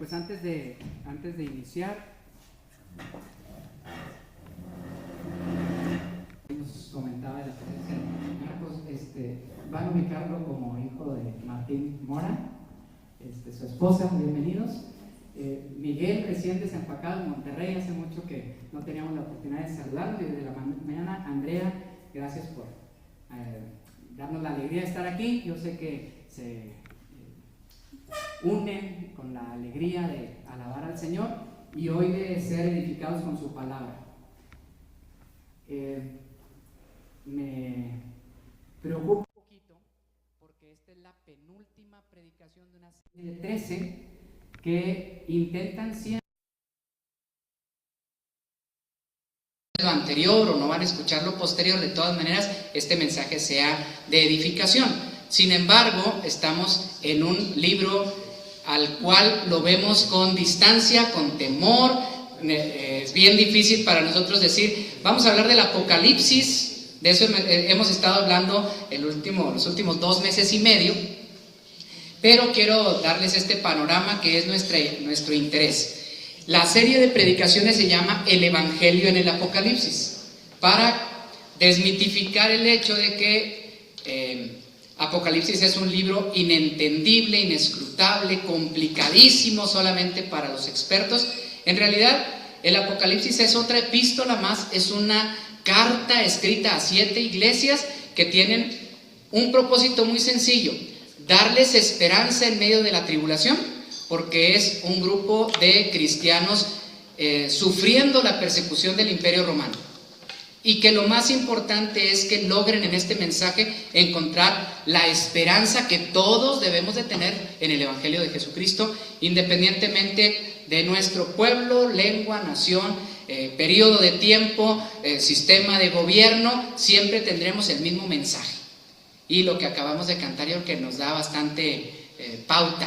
Pues antes de iniciar, nos comentaba la presencia de Marcos, van a ubicarlo como hijo de Martín Mora, su esposa, bienvenidos. Miguel, recién desempacado en Monterrey, hace mucho que no teníamos la oportunidad de saludarlo, y desde la mañana, Andrea, gracias por darnos la alegría de estar aquí. Yo sé que se unen con la alegría de alabar al Señor y hoy de ser edificados con su palabra. Me preocupa un poquito porque esta es la penúltima predicación de una serie de 13 que intentan siempre lo anterior o no van a escuchar lo posterior. De todas maneras, este mensaje sea de edificación. Sin embargo, estamos en un libro al cual lo vemos con distancia, con temor. Es bien difícil para nosotros decir, vamos a hablar del Apocalipsis. De eso hemos estado hablando los últimos 2 meses y medio. Pero quiero darles este panorama que es nuestro interés. La serie de predicaciones se llama El Evangelio en el Apocalipsis, para desmitificar el hecho de que Apocalipsis es un libro inentendible, inescrutable, complicadísimo solamente para los expertos. En realidad, el Apocalipsis es otra epístola más, es una carta escrita a 7 iglesias que tienen un propósito muy sencillo: darles esperanza en medio de la tribulación, porque es un grupo de cristianos sufriendo la persecución del Imperio Romano. Y que lo más importante es que logren en este mensaje encontrar la esperanza que todos debemos de tener en el Evangelio de Jesucristo, independientemente de nuestro pueblo, lengua, nación, periodo de tiempo, sistema de gobierno, siempre tendremos el mismo mensaje. Y lo que acabamos de cantar, yo creo que nos da bastante pauta.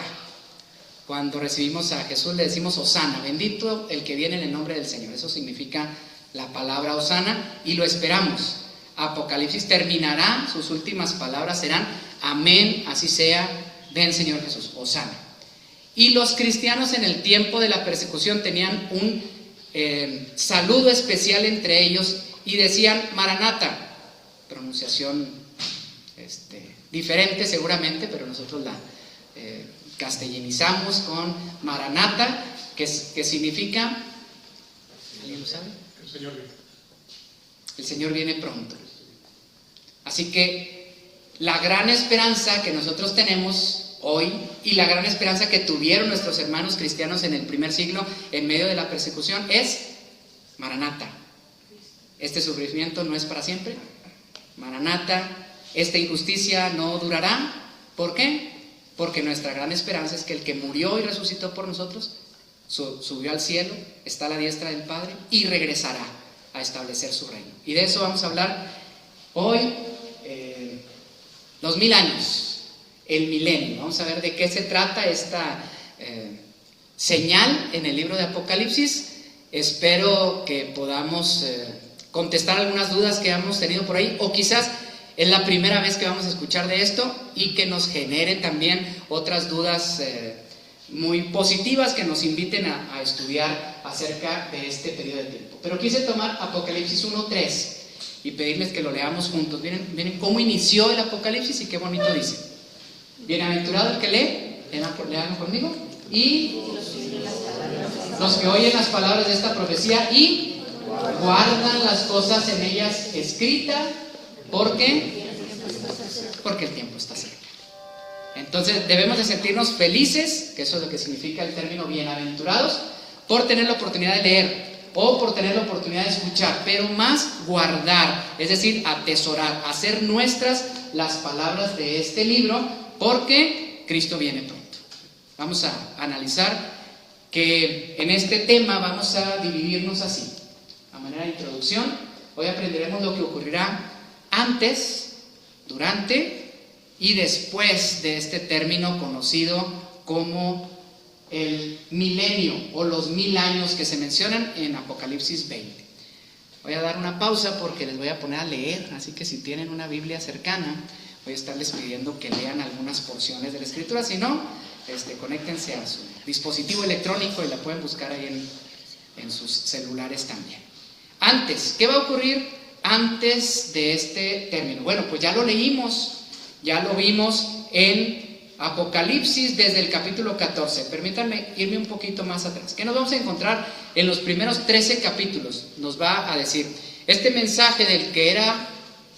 Cuando recibimos a Jesús le decimos Hosana, bendito el que viene en el nombre del Señor. Eso significa la palabra Hosana, y lo esperamos. Apocalipsis terminará, sus últimas palabras serán amén, así sea, ven Señor Jesús, Hosana. Y los cristianos en el tiempo de la persecución tenían un saludo especial entre ellos y decían Maranata, pronunciación diferente seguramente, pero nosotros la castellanizamos con Maranata, que significa, ¿alguien lo sabe? El Señor viene pronto. Así que la gran esperanza que nosotros tenemos hoy y la gran esperanza que tuvieron nuestros hermanos cristianos en el primer siglo en medio de la persecución es Maranata. Este sufrimiento no es para siempre. Maranata, esta injusticia no durará. ¿Por qué? Porque nuestra gran esperanza es que el que murió y resucitó por nosotros subió al cielo, está a la diestra del Padre y regresará a establecer su reino. Y de eso vamos a hablar hoy, los 1000 años, el milenio. Vamos a ver de qué se trata esta señal en el libro de Apocalipsis. Espero que podamos contestar algunas dudas que hemos tenido por ahí, o quizás es la primera vez que vamos a escuchar de esto y que nos genere también otras dudas muy positivas que nos inviten a estudiar acerca de este periodo de tiempo. Pero quise tomar Apocalipsis 1:3 y pedirles que lo leamos juntos. Miren cómo inició el Apocalipsis y qué bonito dice. Bienaventurado el que lee, lean conmigo, y los que oyen las palabras de esta profecía y guardan las cosas en ellas escritas, porque el tiempo está cerca. Entonces debemos de sentirnos felices, que eso es lo que significa el término bienaventurados, por tener la oportunidad de leer o por tener la oportunidad de escuchar, pero más guardar, es decir, atesorar, hacer nuestras las palabras de este libro, porque Cristo viene pronto. Vamos a analizar que en este tema vamos a dividirnos así. A manera de introducción, hoy aprenderemos lo que ocurrirá antes, durante y después de este término conocido como el milenio o los 1000 años que se mencionan en Apocalipsis 20. Voy a dar una pausa porque les voy a poner a leer, así que si tienen una Biblia cercana, voy a estarles pidiendo que lean algunas porciones de la Escritura. Si no, conéctense a su dispositivo electrónico y la pueden buscar ahí en sus celulares también. Antes, ¿qué va a ocurrir antes de este término? Bueno, pues ya lo leímos, ya lo vimos en Apocalipsis desde el capítulo 14. Permítanme irme un poquito más atrás. ¿Qué nos vamos a encontrar en los primeros 13 capítulos? Nos va a decir este mensaje del que era,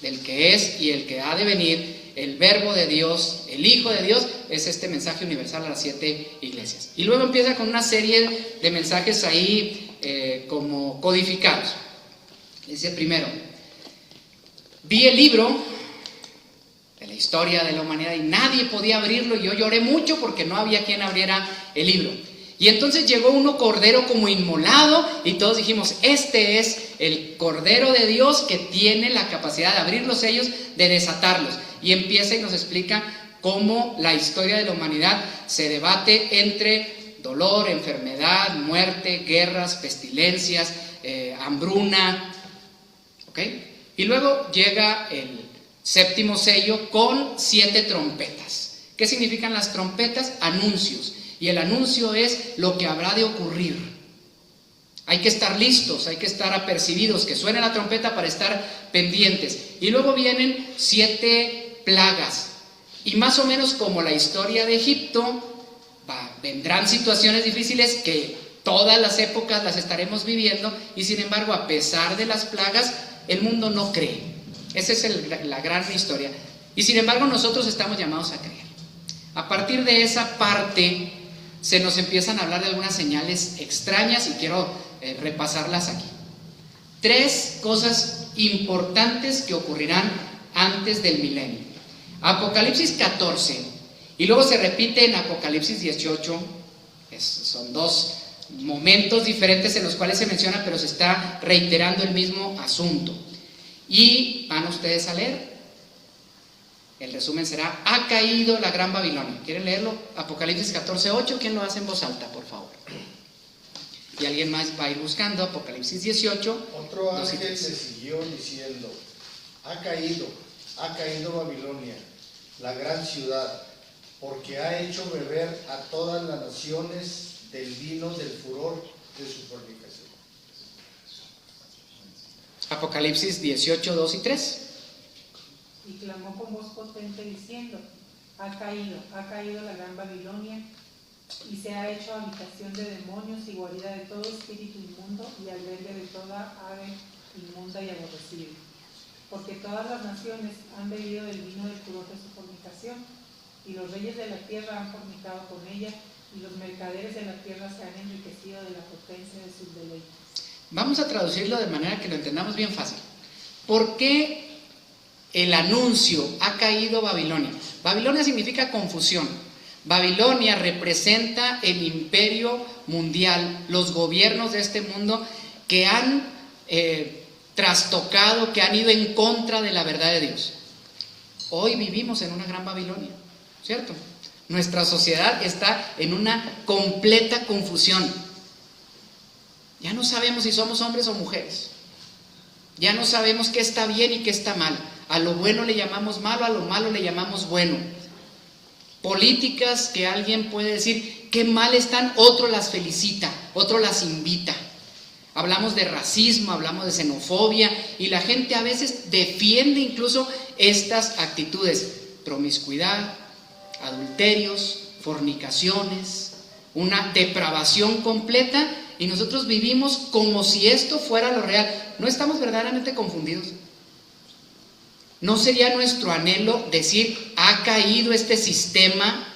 del que es y el que ha de venir, el Verbo de Dios, el Hijo de Dios, es este mensaje universal a las 7 iglesias. Y luego empieza con una serie de mensajes ahí como codificados. Dice primero: vi el libro de la historia de la humanidad y nadie podía abrirlo, y yo lloré mucho porque no había quien abriera el libro. Y entonces llegó uno cordero como inmolado y todos dijimos: este es el Cordero de Dios que tiene la capacidad de abrir los sellos, de desatarlos. Y empieza y nos explica cómo la historia de la humanidad se debate entre dolor, enfermedad, muerte, guerras, pestilencias, hambruna. ¿Okay? Y luego llega el séptimo sello con 7 trompetas. ¿Qué significan las trompetas? Anuncios. Y el anuncio es lo que habrá de ocurrir. Hay que estar listos, hay que estar apercibidos, que suene la trompeta para estar pendientes. Y luego vienen 7 plagas. Y más o menos como la historia de Egipto, vendrán situaciones difíciles que todas las épocas las estaremos viviendo, y sin embargo, a pesar de las plagas, el mundo no cree. Esa es la gran historia. Y sin embargo, nosotros estamos llamados a creer. A partir de esa parte, se nos empiezan a hablar de algunas señales extrañas y quiero repasarlas aquí. 3 cosas importantes que ocurrirán antes del milenio. Apocalipsis 14, y luego se repite en Apocalipsis 18. Son 2 momentos diferentes en los cuales se menciona, pero se está reiterando el mismo asunto. Y van ustedes a leer. El resumen será: ha caído la gran Babilonia. ¿Quieren leerlo? Apocalipsis 14:8. ¿Quién lo hace en voz alta, por favor? Y alguien más va a ir buscando. Apocalipsis 18. Otro ángel le siguió diciendo: ha caído Babilonia, la gran ciudad, porque ha hecho beber a todas las naciones del vino del furor de su fornicación. Apocalipsis 18:2 y 3. Y clamó con voz potente diciendo: ha caído la gran Babilonia, y se ha hecho habitación de demonios y guarida de todo espíritu inmundo y albergue de toda ave inmunda y aborrecida. Porque todas las naciones han bebido del vino del furor de su fornicación, y los reyes de la tierra han fornicado con ella, y los mercaderes de la tierra se han enriquecido de la potencia de sus deleites. Vamos a traducirlo de manera que lo entendamos bien fácil. ¿Por qué el anuncio ha caído Babilonia? Babilonia significa confusión. Babilonia representa el imperio mundial, los gobiernos de este mundo que han trastocado, que han ido en contra de la verdad de Dios. Hoy vivimos en una gran Babilonia, ¿cierto? Nuestra sociedad está en una completa confusión. Ya no sabemos si somos hombres o mujeres. Ya no sabemos qué está bien y qué está mal. A lo bueno le llamamos malo, a lo malo le llamamos bueno. Políticas que alguien puede decir qué mal están, otro las felicita, otro las invita. Hablamos de racismo, hablamos de xenofobia, y la gente a veces defiende incluso estas actitudes: promiscuidad, adulterios, fornicaciones, una depravación completa, y nosotros vivimos como si esto fuera lo real. ¿No estamos verdaderamente confundidos? ¿No sería nuestro anhelo decir: ha caído este sistema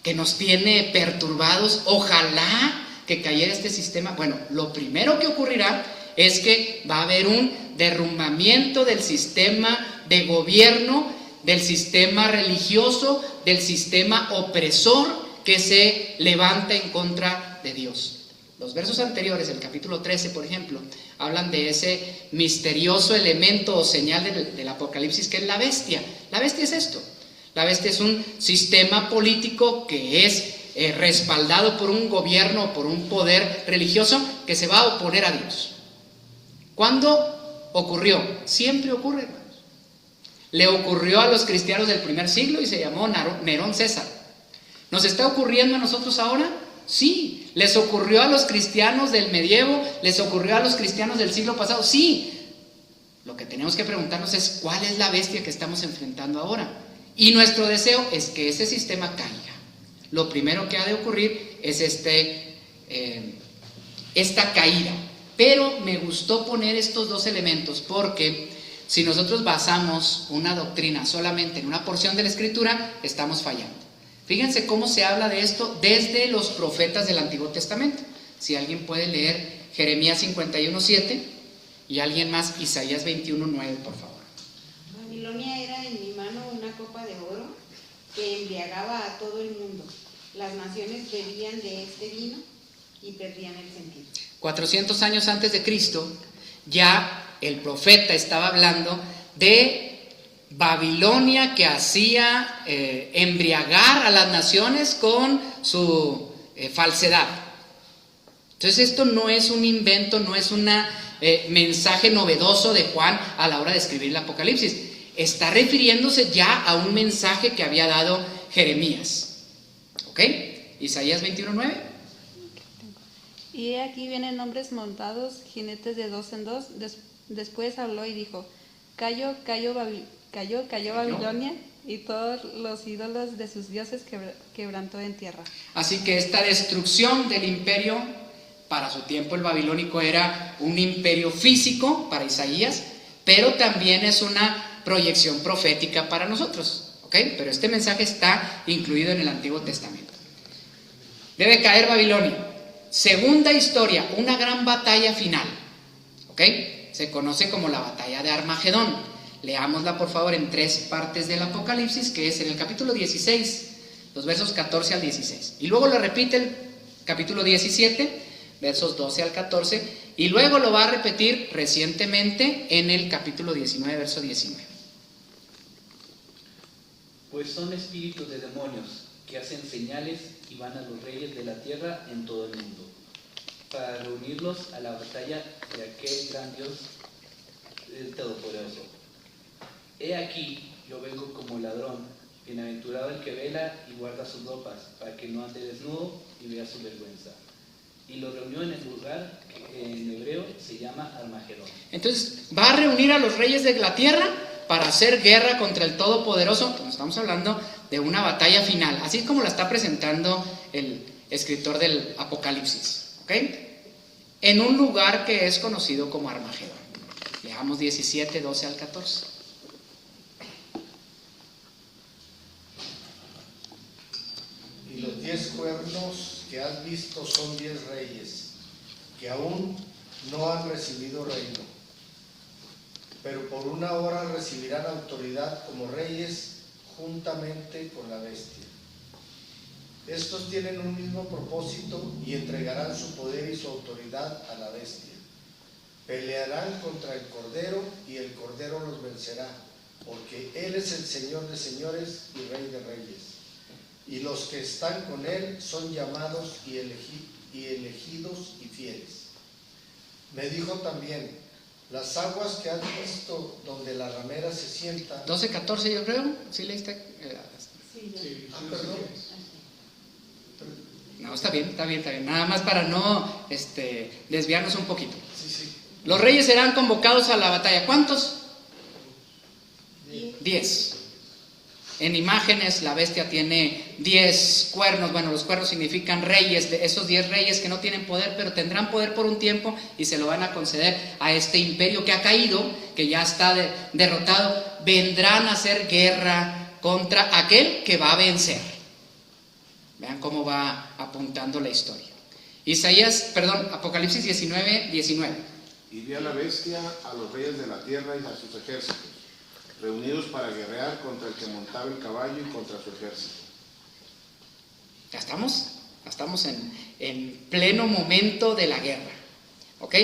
que nos tiene perturbados? Ojalá que cayera este sistema. Bueno, lo primero que ocurrirá es que va a haber un derrumbamiento del sistema de gobierno, del sistema religioso, del sistema opresor que se levanta en contra de Dios. Los versos anteriores, el capítulo 13, por ejemplo, hablan de ese misterioso elemento o señal del Apocalipsis, que es la bestia. La bestia es esto. La bestia es un sistema político que es respaldado por un gobierno, por un poder religioso que se va a oponer a Dios. ¿Cuándo ocurrió? Siempre ocurre, hermanos. Le ocurrió a los cristianos del primer siglo y se llamó Nerón César. ¿Nos está ocurriendo a nosotros ahora? Sí. ¿Les ocurrió a los cristianos del medievo? ¿Les ocurrió a los cristianos del siglo pasado? Sí. Lo que tenemos que preguntarnos es ¿cuál es la bestia que estamos enfrentando ahora? Y nuestro deseo es que ese sistema caiga. Lo primero que ha de ocurrir es esta caída. Pero me gustó poner estos dos elementos porque si nosotros basamos una doctrina solamente en una porción de la Escritura, estamos fallando. Fíjense cómo se habla de esto desde los profetas del Antiguo Testamento. Si alguien puede leer Jeremías 51:7 y alguien más Isaías 21:9, por favor. Babilonia era en mi mano una copa de oro que embriagaba a todo el mundo. Las naciones bebían de este vino y perdían el sentido. 400 años antes de Cristo, ya el profeta estaba hablando de Babilonia que hacía embriagar a las naciones con su falsedad. Entonces esto no es un invento, no es un mensaje novedoso de Juan a la hora de escribir el Apocalipsis. Está refiriéndose ya a un mensaje que había dado Jeremías. ¿Ok? Isaías 21:9. Y he aquí vienen hombres montados, jinetes de dos en dos. Después habló y dijo: Cayó Babilonia, y todos los ídolos de sus dioses quebrantó en tierra. Así que esta destrucción del imperio, para su tiempo el babilónico era un imperio físico para Isaías, pero también es una proyección profética para nosotros. ¿Ok? Pero este mensaje está incluido en el Antiguo Testamento. Debe caer Babilonia. Segunda historia, una gran batalla final. ¿Ok? Se conoce como la batalla de Armagedón. Leámosla por favor en 3 partes del Apocalipsis, que es en el capítulo 16, los versos 14 al 16. Y luego lo repite el capítulo 17, versos 12 al 14. Y luego lo va a repetir recientemente en el capítulo 19, verso 19. Pues son espíritus de demonios que hacen señales y van a los reyes de la tierra en todo el mundo, para reunirlos a la batalla de aquel gran Dios todopoderoso. He aquí, yo vengo como ladrón, bienaventurado el que vela y guarda sus ropas, para que no ande desnudo y vea su vergüenza. Y lo reunió en el lugar que en hebreo se llama Armagedón. Entonces, va a reunir a los reyes de la tierra para hacer guerra contra el Todopoderoso. Pues estamos hablando de una batalla final, así como la está presentando el escritor del Apocalipsis. ¿Ok? En un lugar que es conocido como Armagedón. Leamos 17, 12 al 14. Y los 10 cuernos que has visto son 10 reyes, que aún no han recibido reino, pero por una hora recibirán autoridad como reyes juntamente con la bestia. Estos tienen un mismo propósito y entregarán su poder y su autoridad a la bestia. Pelearán contra el Cordero y el Cordero los vencerá, porque Él es el Señor de señores y Rey de reyes. Y los que están con Él son llamados y elegidos y fieles. Me dijo también: las aguas que has visto donde la ramera se sienta. 12, 14 yo creo. ¿Sí leíste? Sí, ya. Perdón. No, está bien. Nada más para no desviarnos un poquito. Sí. Los reyes serán convocados a la batalla. ¿Cuántos? 10. En imágenes, la bestia tiene 10 cuernos. Bueno, los cuernos significan reyes. De esos 10 reyes que no tienen poder, pero tendrán poder por un tiempo y se lo van a conceder a este imperio que ha caído, que ya está derrotado. Vendrán a hacer guerra contra aquel que va a vencer. Vean cómo va apuntando la historia. Apocalipsis 19, 19. Y vi a la bestia, a los reyes de la tierra y a sus ejércitos, reunidos para guerrear contra el que montaba el caballo y contra su ejército. Ya estamos en pleno momento de la guerra. ¿Ok?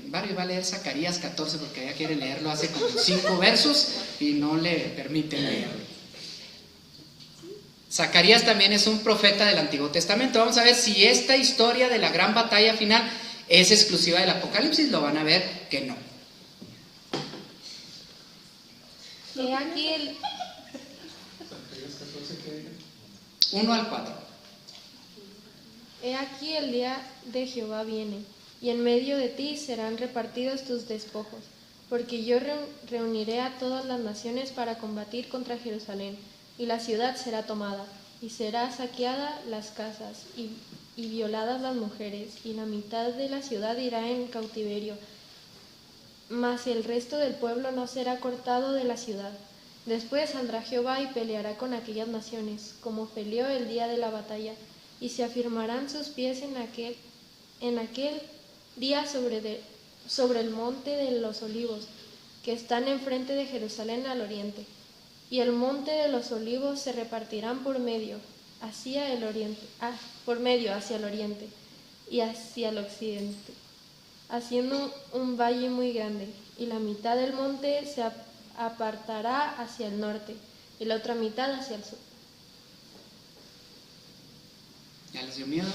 Barrio va a leer Zacarías 14 porque ella quiere leerlo hace como 5 versos y no le permiten leerlo. Zacarías también es un profeta del Antiguo Testamento. Vamos a ver si esta historia de la gran batalla final es exclusiva del Apocalipsis. Lo van a ver que no. Y aquí 1 al 4. He aquí el día de Jehová viene, y en medio de ti serán repartidos tus despojos, porque yo reuniré a todas las naciones para combatir contra Jerusalén, y la ciudad será tomada, y será saqueada las casas, y violadas las mujeres, y la mitad de la ciudad irá en cautiverio, mas el resto del pueblo no será cortado de la ciudad. Después saldrá Jehová y peleará con aquellas naciones, como peleó el día de la batalla, y se afirmarán sus pies en aquel día sobre el monte de los olivos, que están enfrente de Jerusalén al oriente. Y el monte de los olivos se repartirán por medio hacia el oriente y hacia el occidente, haciendo un valle muy grande, y la mitad del monte se apartará hacia el norte, y la otra mitad hacia el sur. ¿Ya les dio miedo?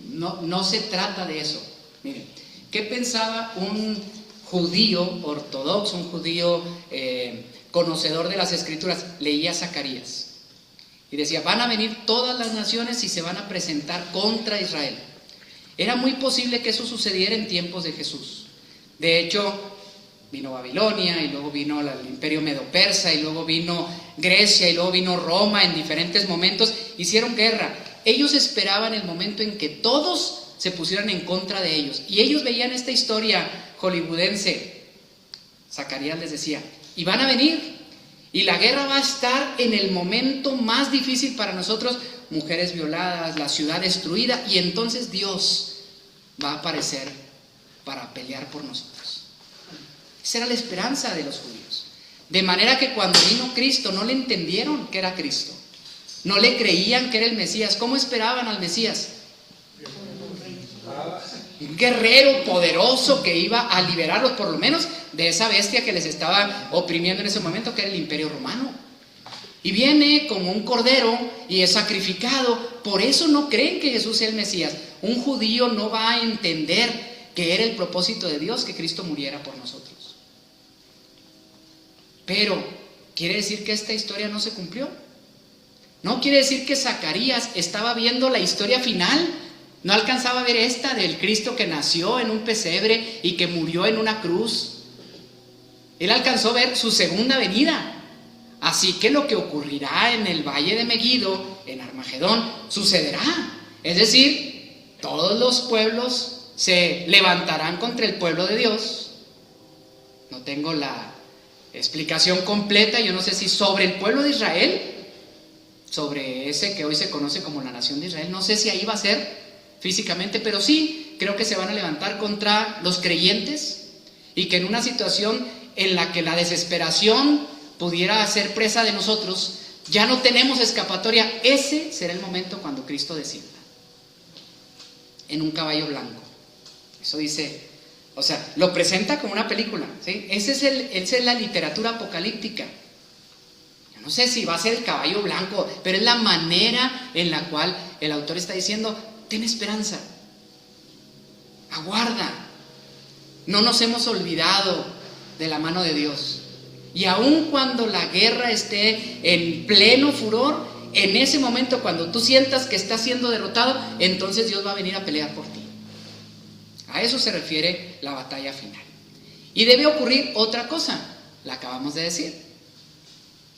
No se trata de eso. Miren, ¿qué pensaba un judío ortodoxo, un judío conocedor de las escrituras? Leía Zacarías y decía, van a venir todas las naciones y se van a presentar contra Israel. Era muy posible que eso sucediera en tiempos de Jesús. De hecho, vino Babilonia, y luego vino el imperio medo-persa, y luego vino Grecia, y luego vino Roma. En diferentes momentos hicieron guerra. Ellos esperaban el momento en que todos se pusieran en contra de ellos, y ellos veían esta historia hollywoodense. Zacarías les decía, y van a venir, y la guerra va a estar en el momento más difícil para nosotros, mujeres violadas, la ciudad destruida, y entonces Dios va a aparecer para pelear por nosotros. Esa era la esperanza de los judíos. De manera que cuando vino Cristo no le entendieron que era Cristo. No le creían que era el Mesías. ¿Cómo esperaban al Mesías? Un guerrero poderoso que iba a liberarlos, por lo menos, de esa bestia que les estaba oprimiendo en ese momento, que era el Imperio Romano. Y viene como un cordero y es sacrificado. Por eso no creen que Jesús sea el Mesías. Un judío no va a entender que era el propósito de Dios que Cristo muriera por nosotros. Pero, ¿quiere decir que esta historia no se cumplió? No quiere decir que Zacarías estaba viendo la historia final. No alcanzaba a ver esta del Cristo que nació en un pesebre y que murió en una cruz. Él alcanzó a ver su segunda venida. Así que lo que ocurrirá en el valle de Megiddo, en Armagedón, sucederá. Es decir, todos los pueblos se levantarán contra el pueblo de Dios. No tengo la explicación completa, yo no sé si sobre el pueblo de Israel, sobre ese que hoy se conoce como la nación de Israel, no sé si ahí va a ser físicamente, pero sí creo que se van a levantar contra los creyentes, y que en una situación en la que la desesperación pudiera ser presa de nosotros, ya no tenemos escapatoria. Ese será el momento cuando Cristo descienda en un caballo blanco. Eso dice, o sea, lo presenta como una película, ¿sí? Esa es la literatura apocalíptica. Yo no sé si va a ser el caballo blanco, pero es la manera en la cual el autor está diciendo, ten esperanza, aguarda, no nos hemos olvidado de la mano de Dios. Y aun cuando la guerra esté en pleno furor, en ese momento cuando tú sientas que estás siendo derrotado, entonces Dios va a venir a pelear por ti. A eso se refiere la batalla final. Y debe ocurrir otra cosa, la acabamos de decir.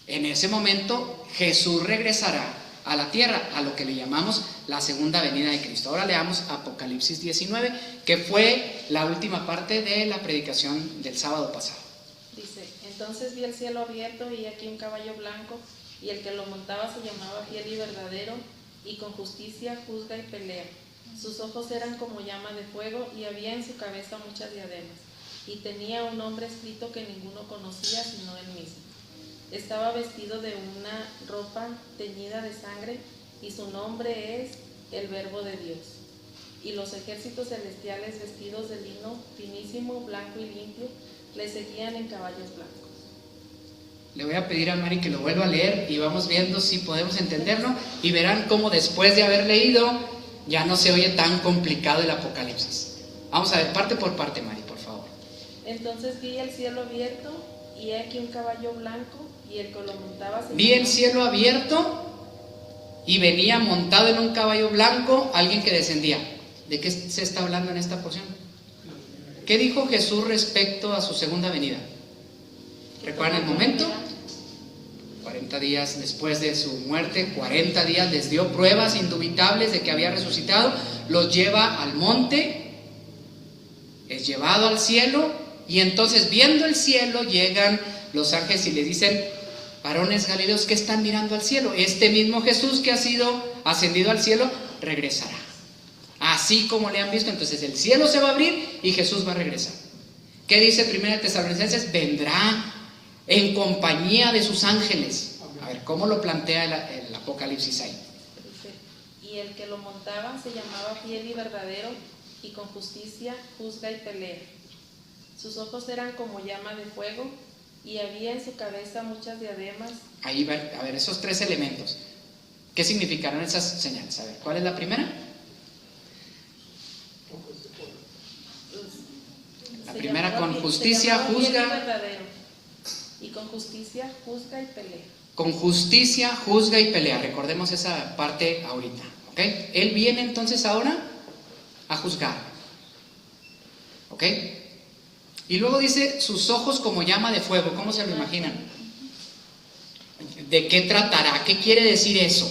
En ese momento Jesús regresará a la tierra, a lo que le llamamos la segunda venida de Cristo. Ahora leamos Apocalipsis 19, que fue la última parte de la predicación del sábado pasado. Dice, entonces vi el cielo abierto y aquí un caballo blanco, y el que lo montaba se llamaba Fiel y Verdadero, y con justicia juzga y pelea. Sus ojos eran como llama de fuego, y había en su cabeza muchas diademas, y tenía un nombre escrito que ninguno conocía sino él mismo. Estaba vestido de una ropa teñida de sangre, y su nombre es el Verbo de Dios. Y los ejércitos celestiales, vestidos de lino finísimo, blanco y limpio, le seguían en caballos blancos. Le voy a pedir a Mari que lo vuelva a leer y vamos viendo si podemos entenderlo, y verán cómo después de haber leído ya no se oye tan complicado el Apocalipsis. Vamos a ver parte por parte, Mari, por favor. Entonces vi el cielo abierto y he aquí un caballo blanco, y el que lo montaba se Vi el cielo abierto y venía montado en un caballo blanco alguien que descendía. ¿De qué se está hablando en esta porción? ¿Qué dijo Jesús respecto a su segunda venida? ¿Recuerdan el momento? 40 días después de su muerte, 40 días les dio pruebas indubitables de que había resucitado, los lleva al monte, es llevado al cielo, y entonces viendo el cielo llegan los ángeles y le dicen: varones galileos, que están mirando al cielo, este mismo Jesús que ha sido ascendido al cielo regresará, así como le han visto. Entonces el cielo se va a abrir y Jesús va a regresar. ¿Qué dice 1 Tesalonicenses? Vendrá en compañía de sus ángeles. A ver, ¿cómo lo plantea el Apocalipsis ahí? Dice, y el que lo montaba se llamaba fiel y verdadero, y con justicia juzga y pelea. Sus ojos eran como llama de fuego, y había en su cabeza muchas diademas. Ahí va, a ver, esos tres elementos. ¿Qué significaron esas señales? A ver, ¿cuál es la primera? La primera, con justicia juzga. Y con justicia juzga y pelea. Con justicia juzga y pelea. Recordemos esa parte ahorita, ¿ok? Él viene entonces ahora a juzgar, ¿ok? Y luego dice, sus ojos como llama de fuego. ¿Cómo se lo imaginan? ¿De qué tratará? ¿Qué quiere decir eso?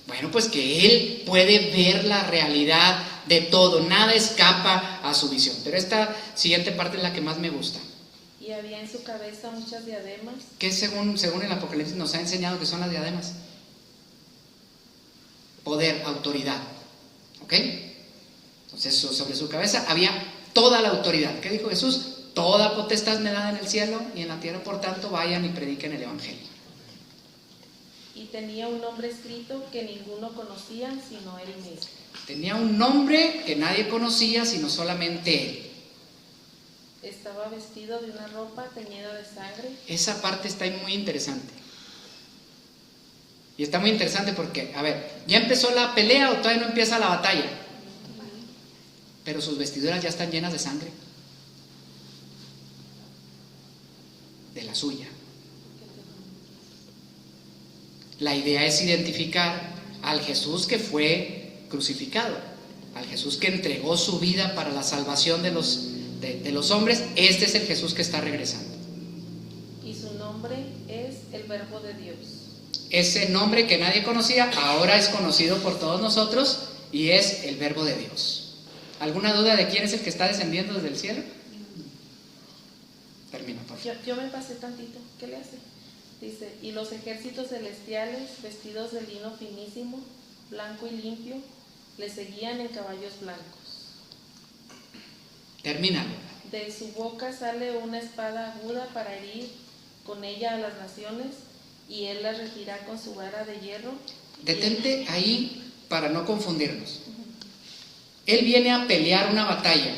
Bueno, pues que él puede ver la realidad de todo, nada escapa a su visión. Pero esta siguiente parte es la que más me gusta. Y había en su cabeza muchas diademas. ¿Qué según el Apocalipsis nos ha enseñado que son las diademas? Poder, autoridad, ¿ok? Entonces sobre su cabeza había toda la autoridad. ¿Qué dijo Jesús? Toda potestad me da en el cielo y en la tierra, por tanto vayan y prediquen el evangelio. Y tenía un nombre escrito que ninguno conocía sino él mismo. Tenía un nombre que nadie conocía sino solamente él. Estaba vestido de una ropa teñida de sangre. Esa parte está muy interesante. Y está muy interesante porque, a ver, ¿ya empezó la pelea o todavía no empieza la batalla? Pero sus vestiduras ya están llenas de sangre. De la suya. La idea es identificar al Jesús que fue crucificado, al Jesús que entregó su vida para la salvación de los hombres. Este es el Jesús que está regresando. Y su nombre es el Verbo de Dios. Ese nombre que nadie conocía, ahora es conocido por todos nosotros y es el Verbo de Dios. ¿Alguna duda de quién es el que está descendiendo desde el cielo? Termina, por favor. Yo me pasé tantito. ¿Qué le hace? Dice, y los ejércitos celestiales, vestidos de lino finísimo, blanco y limpio, le seguían en caballos blancos. Termina. De su boca sale una espada aguda para herir con ella a las naciones, y él las regirá con su vara de hierro. Detente ahí para no confundirnos. Él viene a pelear una batalla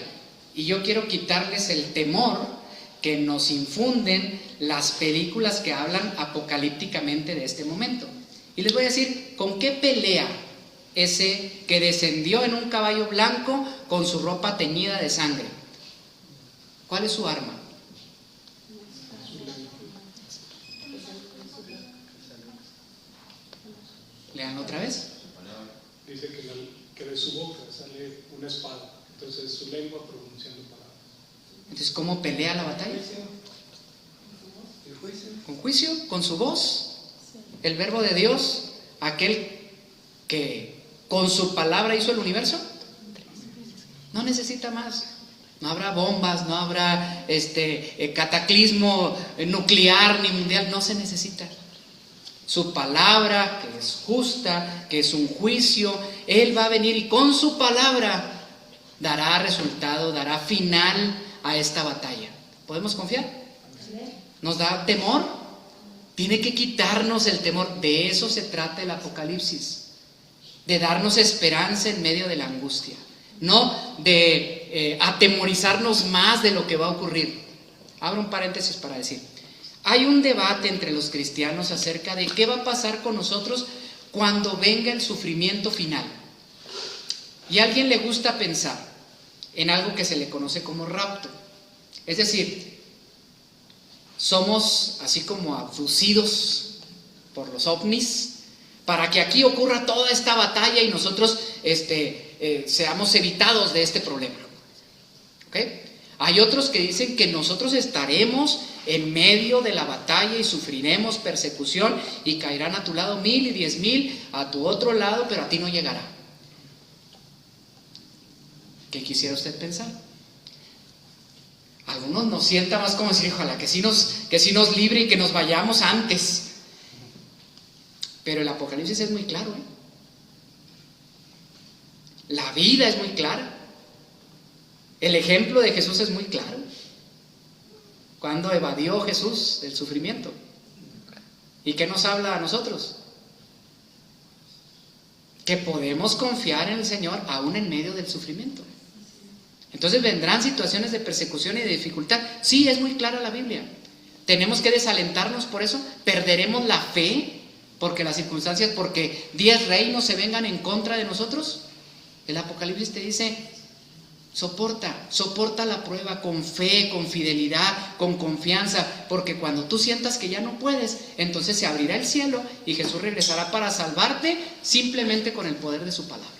y yo quiero quitarles el temor que nos infunden las películas que hablan apocalípticamente de este momento. Y les voy a decir, ¿con qué pelea ese que descendió en un caballo blanco con su ropa teñida de sangre? ¿Cuál es su arma? Lean otra vez. Dice que de su boca sale una espada, entonces su lengua pronunciando palabras. Entonces, ¿cómo pelea la batalla? Con juicio, con su voz. El Verbo de Dios, aquel que con su palabra hizo el universo, no necesita más. No habrá bombas, no habrá cataclismo nuclear ni mundial, no se necesita. Su palabra, que es justa, que es un juicio, Él va a venir y con su palabra dará resultado, dará final a esta batalla. ¿Podemos confiar? ¿Nos da temor? Tiene que quitarnos el temor. De eso se trata el Apocalipsis, de darnos esperanza en medio de la angustia, no de atemorizarnos más de lo que va a ocurrir. Abro un paréntesis para decir, hay un debate entre los cristianos acerca de qué va a pasar con nosotros cuando venga el sufrimiento final. Y a alguien le gusta pensar en algo que se le conoce como rapto. Es decir, somos así como abducidos por los ovnis para que aquí ocurra toda esta batalla y nosotros seamos evitados de este problema. ¿Ok? Hay otros que dicen que nosotros estaremos en medio de la batalla y sufriremos persecución y caerán a tu lado 1000 y 10,000 a tu otro lado, pero a ti no llegará. ¿Qué quisiera usted pensar? Algunos nos sienta más como decir, ojalá que sí nos libre y que nos vayamos antes. Pero el Apocalipsis es muy claro, ¿eh? La vida es muy clara. El ejemplo de Jesús es muy claro. ¿Cuándo evadió Jesús del sufrimiento? ¿Y qué nos habla a nosotros? Que podemos confiar en el Señor aún en medio del sufrimiento. Entonces vendrán situaciones de persecución y de dificultad. Sí, es muy clara la Biblia. Tenemos que desalentarnos por eso. Perderemos la fe porque las circunstancias, porque 10 reinos se vengan en contra de nosotros. El Apocalipsis te dice, soporta la prueba con fe, con fidelidad, con confianza, porque cuando tú sientas que ya no puedes, entonces se abrirá el cielo y Jesús regresará para salvarte simplemente con el poder de su palabra.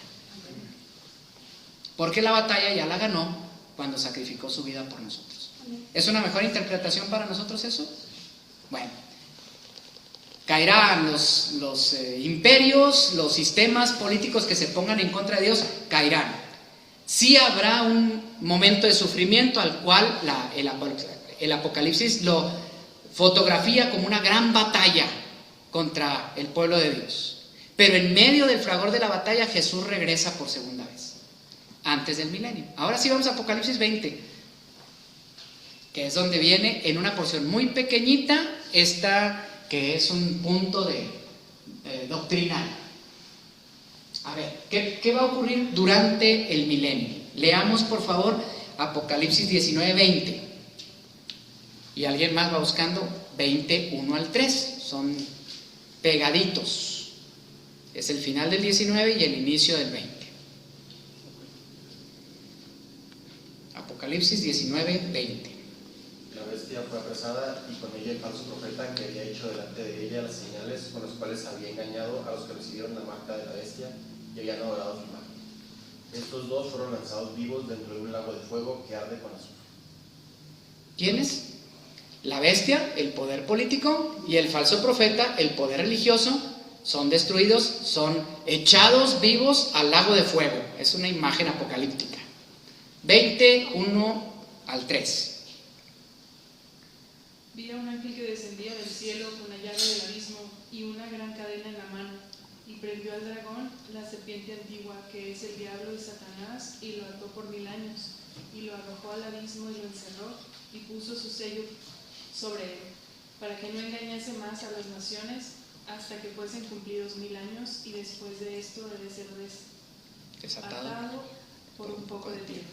Porque la batalla ya la ganó cuando sacrificó su vida por nosotros. ¿Es una mejor interpretación para nosotros eso? Bueno, caerán los imperios, los sistemas políticos que se pongan en contra de Dios, caerán. Sí habrá un momento de sufrimiento al cual el Apocalipsis lo fotografía como una gran batalla contra el pueblo de Dios. Pero en medio del fragor de la batalla Jesús regresa por segunda vez, antes del milenio. Ahora sí vamos a Apocalipsis 20, que es donde viene en una porción muy pequeñita esta que es un punto doctrinal. A ver, ¿qué va a ocurrir durante el milenio? Leamos por favor Apocalipsis 19:20. Y alguien más va buscando 20:1 al 3. Son pegaditos. Es el final del 19 y el inicio del 20. Apocalipsis 19:20. La bestia fue apresada y con ella el falso profeta que había hecho delante de ella las señales con las cuales había engañado a los que recibieron la marca de la bestia y habían adorado su imagen. Estos dos fueron lanzados vivos dentro de un lago de fuego que arde con azufre. ¿Quiénes? La bestia, el poder político, y el falso profeta, el poder religioso, son destruidos, son echados vivos al lago de fuego. Es una imagen apocalíptica. 20:1 al 3. Vi a un ángel que descendía del cielo con la llave del abismo y una gran cadena en la mano, y prendió al dragón, la serpiente antigua, que es el diablo y Satanás, y lo ató por 1000 años, y lo arrojó al abismo y lo encerró, y puso su sello sobre él, para que no engañase más a las naciones, hasta que fuesen cumplidos 1000 años, y después de esto debe ser desatado por un poco de tiempo.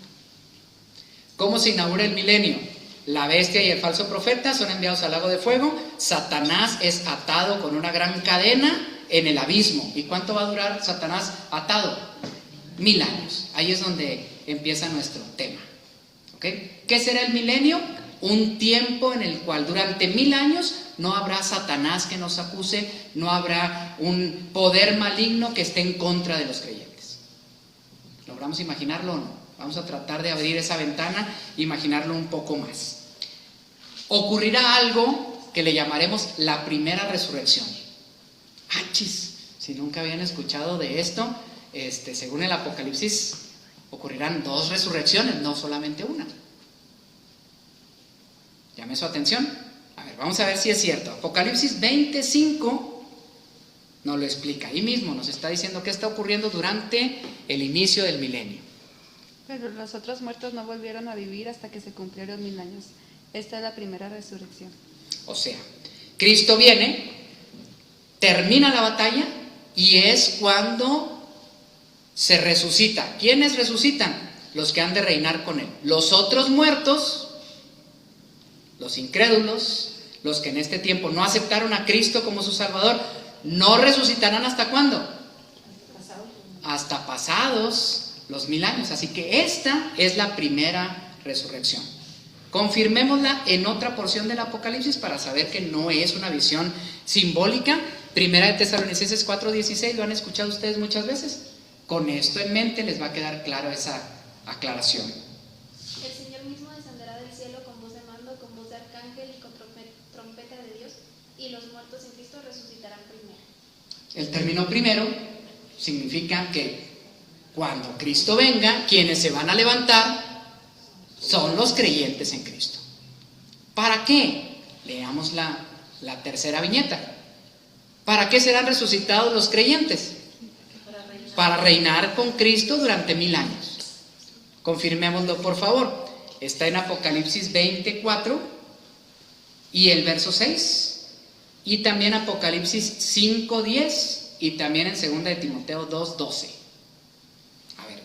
¿Cómo se inaugura el milenio? La bestia y el falso profeta son enviados al lago de fuego. Satanás es atado con una gran cadena en el abismo. ¿Y cuánto va a durar Satanás atado? 1000 años. Ahí es donde empieza nuestro tema. ¿Okay? ¿Qué será el milenio? Un tiempo en el cual durante 1000 años no habrá Satanás que nos acuse, no habrá un poder maligno que esté en contra de los creyentes. ¿Logramos imaginarlo o no? Vamos a tratar de abrir esa ventana e imaginarlo un poco más. Ocurrirá algo que le llamaremos la primera resurrección. ¡Achis! Si nunca habían escuchado de esto, según el Apocalipsis, ocurrirán 2 resurrecciones, no solamente una. Llame su atención. A ver, vamos a ver si es cierto. Apocalipsis 25 nos lo explica. Ahí mismo nos está diciendo qué está ocurriendo durante el inicio del milenio. Pero los otros muertos no volvieron a vivir hasta que se cumplieron 1000 años. Esta es la primera resurrección. O sea, Cristo viene, termina la batalla y es cuando se resucita. ¿Quiénes resucitan? Los que han de reinar con Él. Los otros muertos, los incrédulos, los que en este tiempo no aceptaron a Cristo como su Salvador, no resucitarán ¿hasta cuándo? Hasta pasados los 1000 años. Así que esta es la primera resurrección. Confirmémosla en otra porción del Apocalipsis para saber que no es una visión simbólica, Primera de Tesalonicenses 4:16, lo han escuchado ustedes muchas veces. Con esto en mente les va a quedar claro esa aclaración. El Señor mismo descenderá del cielo con voz de mando, con voz de arcángel y con trompeta de Dios, y los muertos en Cristo resucitarán primero. El término primero significa que cuando Cristo venga, quienes se van a levantar son los creyentes en Cristo. ¿Para qué? Leamos la tercera viñeta. ¿Para qué serán resucitados los creyentes? Para reinar con Cristo durante 1000 años. Confirmémoslo, por favor. Está en Apocalipsis 24 y el verso 6, y también Apocalipsis 5:10 y también en 2 de Timoteo 2:12. A ver,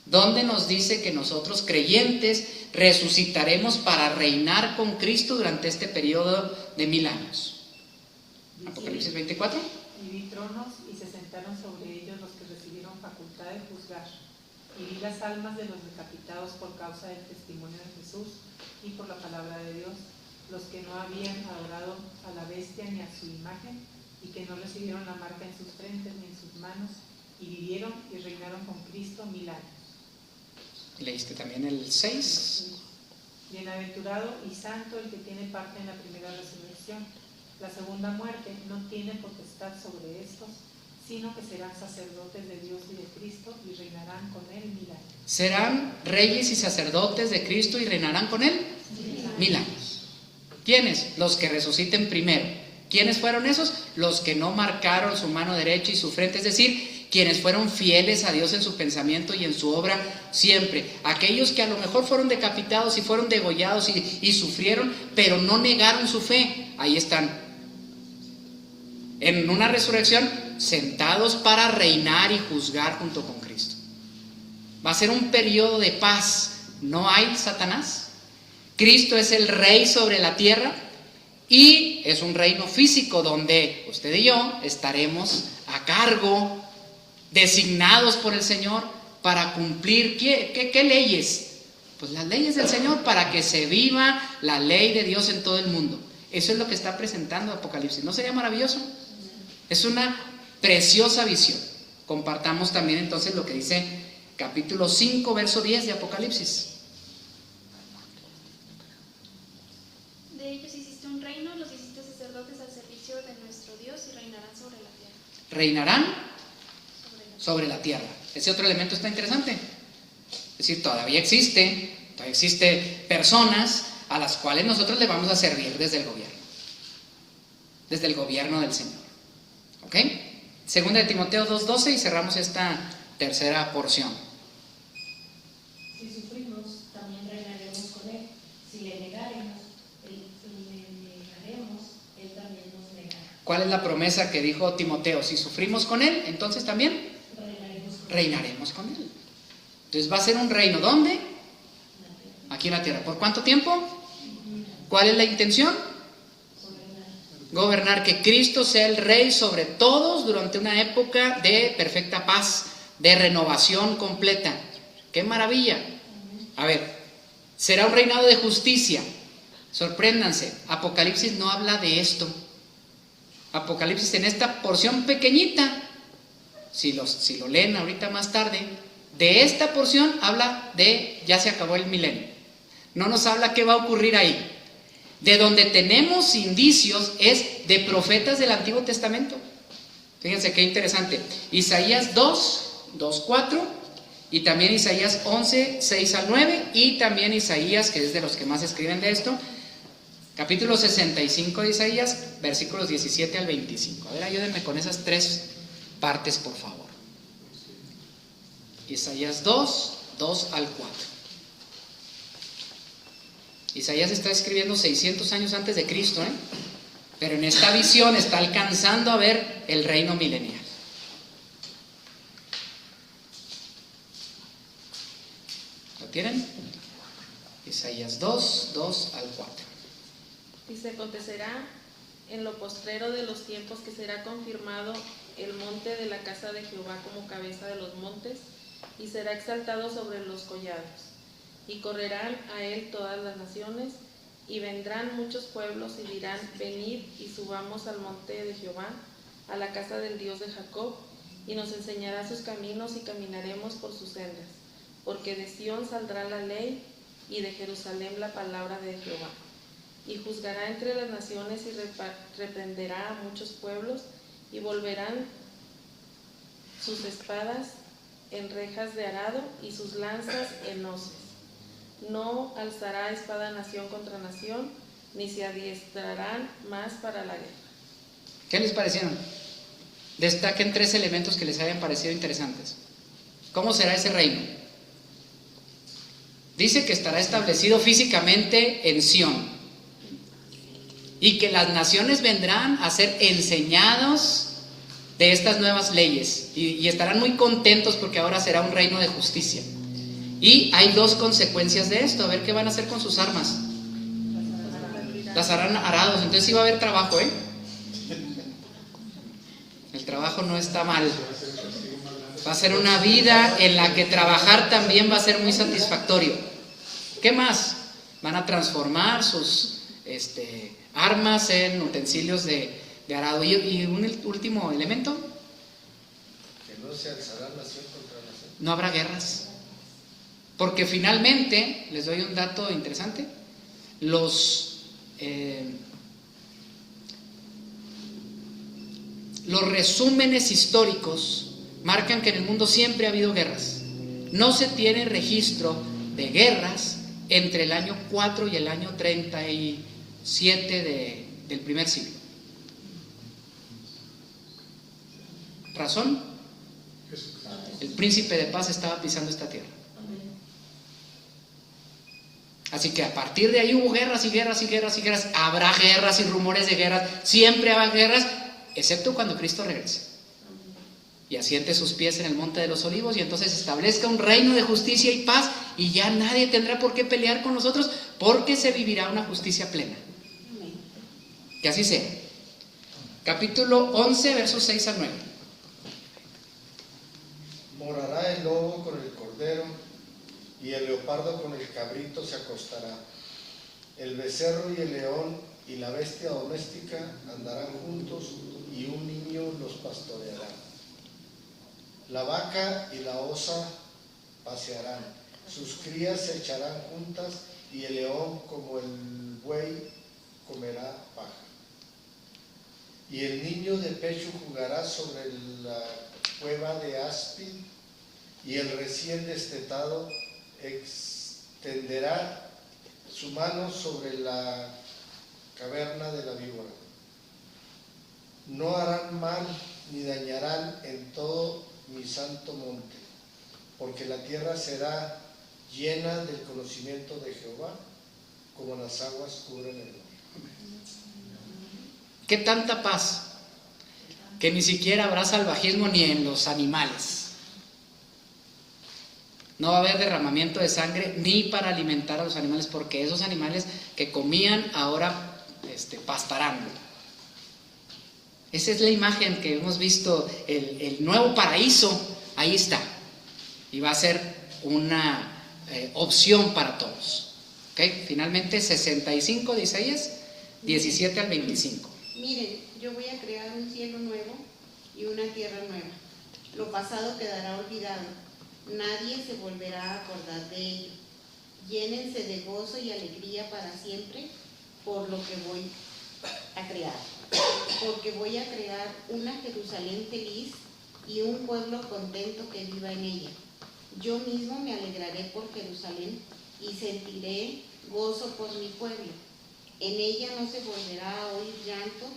¿dónde nos dice que nosotros creyentes resucitaremos para reinar con Cristo durante este periodo de 1000 años? Apocalipsis 24. Y vi tronos y se sentaron sobre ellos los que recibieron facultad de juzgar. Y vi las almas de los decapitados por causa del testimonio de Jesús y por la palabra de Dios, los que no habían adorado a la bestia ni a su imagen, y que no recibieron la marca en sus frentes ni en sus manos, y vivieron y reinaron con Cristo 1000 años. ¿Leíste también el 6? Bienaventurado y santo el que tiene parte en la primera resurrección. La segunda muerte no tiene potestad sobre estos, sino que serán sacerdotes de Dios y de Cristo y reinarán con él 1000 años. Serán reyes y sacerdotes de Cristo y reinarán con él 1000 años. ¿Quiénes? Los que resuciten primero. ¿Quiénes fueron esos? Los que no marcaron su mano derecha y su frente, es decir, quienes fueron fieles a Dios en su pensamiento y en su obra siempre. Aquellos que a lo mejor fueron decapitados y fueron degollados y sufrieron, pero no negaron su fe. Ahí están. En una resurrección, sentados para reinar y juzgar junto con Cristo. Va a ser un periodo de paz. No hay Satanás. Cristo es el rey sobre la tierra y es un reino físico donde usted y yo estaremos a cargo, designados por el Señor para cumplir ¿qué leyes? Pues las leyes del Señor, para que se viva la ley de Dios en todo el mundo. Eso es lo que está presentando Apocalipsis. ¿No sería maravilloso? Es una preciosa visión. Compartamos también entonces lo que dice capítulo 5, verso 10 de Apocalipsis. De ellos hiciste un reino, los hiciste sacerdotes al servicio de nuestro Dios y reinarán sobre la tierra. Reinarán sobre la tierra. Ese otro elemento está interesante. Es decir, todavía existe personas a las cuales nosotros le vamos a servir desde el gobierno del Señor. ¿Ok? Segunda de Timoteo 2:12 y cerramos esta tercera porción. Si sufrimos, también reinaremos con él. Si le negaremos, él también nos negará. ¿Cuál es la promesa que dijo Timoteo? Si sufrimos con él, entonces también reinaremos con él. Entonces va a ser un reino. ¿Dónde? Aquí en la tierra. ¿Por cuánto tiempo? ¿Cuál es la intención? Gobernar, que Cristo sea el rey sobre todos durante una época de perfecta paz, de renovación completa. ¡Qué maravilla! A ver, será un reinado de justicia. Sorpréndanse, Apocalipsis no habla de esto. Apocalipsis en esta porción pequeñita, si lo leen ahorita más tarde, de esta porción habla de ya se acabó el milenio. No nos habla qué va a ocurrir ahí. De donde tenemos indicios es de profetas del Antiguo Testamento. Fíjense qué interesante. Isaías 2:4 y también Isaías 11:6-9 y también Isaías, que es de los que más escriben de esto, capítulo 65 de Isaías, versículos 17 al 25. A ver, ayúdenme con esas tres partes, por favor. Isaías 2:2-4. Isaías está escribiendo 600 años antes de Cristo, pero en esta visión está alcanzando a ver el reino milenial. ¿Lo tienen? Isaías 2:2-4. Dice: acontecerá en lo postrero de los tiempos que será confirmado el monte de la casa de Jehová como cabeza de los montes, y será exaltado sobre los collados. Y correrán a él todas las naciones, y vendrán muchos pueblos y dirán: venid y subamos al monte de Jehová, a la casa del Dios de Jacob, y nos enseñará sus caminos y caminaremos por sus sendas. Porque de Sión saldrá la ley y de Jerusalén la palabra de Jehová. Y juzgará entre las naciones y reprenderá a muchos pueblos, y volverán sus espadas en rejas de arado y sus lanzas en hoces. No alzará espada nación contra nación, ni se adiestrarán más para la guerra. ¿Qué les parecieron? Destaquen 3 elementos que les hayan parecido interesantes. ¿Cómo será ese reino? Dice que estará establecido físicamente en Sión y que las naciones vendrán a ser enseñados de estas nuevas leyes y estarán muy contentos porque ahora será un reino de justicia. Y hay 2 consecuencias de esto. A ver qué van a hacer con sus armas. Las harán arados. Entonces sí va a haber trabajo, ¿eh? El trabajo no está mal. Va a ser una vida en la que trabajar también va a ser muy satisfactorio. ¿Qué más? Van a transformar sus armas en utensilios de arado. Y un último elemento. Que no se alzará nación contra nación. No habrá guerras. Porque finalmente, les doy un dato interesante, los resúmenes históricos marcan que en el mundo siempre ha habido guerras. No se tiene registro de guerras entre el año 4 y el año 37 del primer siglo. ¿Razón? El príncipe de paz estaba pisando esta tierra. Así que a partir de ahí hubo guerras y guerras y guerras y guerras. Habrá guerras y rumores de guerras. Siempre habrá guerras, excepto cuando Cristo regrese y asiente sus pies en el monte de los olivos y entonces establezca un reino de justicia y paz, y ya nadie tendrá por qué pelear con nosotros, porque se vivirá una justicia plena. Que así sea. Capítulo 11, versos 6 al 9. Morará el lobo con el cordero, y el leopardo con el cabrito se acostará. El becerro y el león y la bestia doméstica andarán juntos, y un niño los pastoreará. La vaca y la osa pasearán, sus crías se echarán juntas, y el león como el buey comerá paja. Y el niño de pecho jugará sobre la cueva de áspid, y el recién destetado extenderá su mano sobre la caverna de la víbora. No harán mal ni dañarán en todo mi santo monte, porque la tierra será llena del conocimiento de Jehová, como las aguas cubren el mar. ¿Qué tanta paz? Que ni siquiera habrá salvajismo ni en los animales. No va a haber derramamiento de sangre ni para alimentar a los animales, porque esos animales que comían ahora pastarán. Esa es la imagen que hemos visto, el nuevo paraíso, ahí está. Y va a ser una opción para todos. ¿Okay? Finalmente, 65 de Isaías, 17 al 25. Miren, yo voy a crear un cielo nuevo y una tierra nueva. Lo pasado quedará olvidado. Nadie se volverá a acordar de ello. Llénense de gozo y alegría para siempre por lo que voy a crear. Porque voy a crear una Jerusalén feliz y un pueblo contento que viva en ella. Yo mismo me alegraré por Jerusalén y sentiré gozo por mi pueblo. En ella no se volverá a oír llanto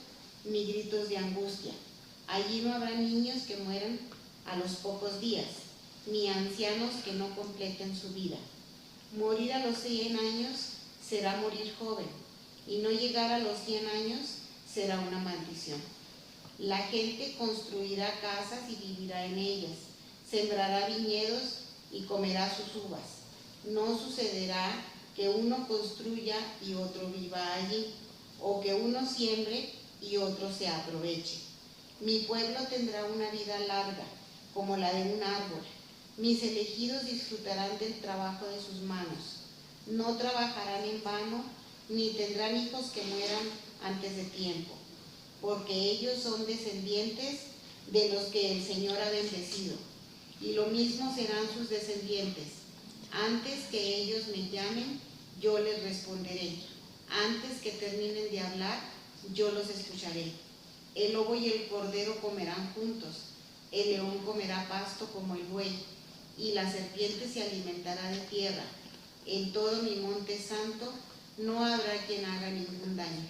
ni gritos de angustia. Allí no habrá niños que mueran a los pocos días, ni ancianos que no completen su vida. Morir a los 100 años será morir joven, y no llegar a los 100 años será una maldición. La gente construirá casas y vivirá en ellas, sembrará viñedos y comerá sus uvas. No sucederá que uno construya y otro viva allí, o que uno siembre y otro se aproveche. Mi pueblo tendrá una vida larga, como la de un árbol. Mis elegidos disfrutarán del trabajo de sus manos. No trabajarán en vano, ni tendrán hijos que mueran antes de tiempo. porque ellos son descendientes de los que el Señor ha bendecido, y lo mismo serán sus descendientes. Antes que ellos me llamen, yo les responderé. Antes que terminen de hablar, yo los escucharé. El lobo y el cordero comerán juntos, el león comerá pasto como el buey, y la serpiente se alimentará de tierra. En todo mi monte santo no habrá quien haga ningún daño.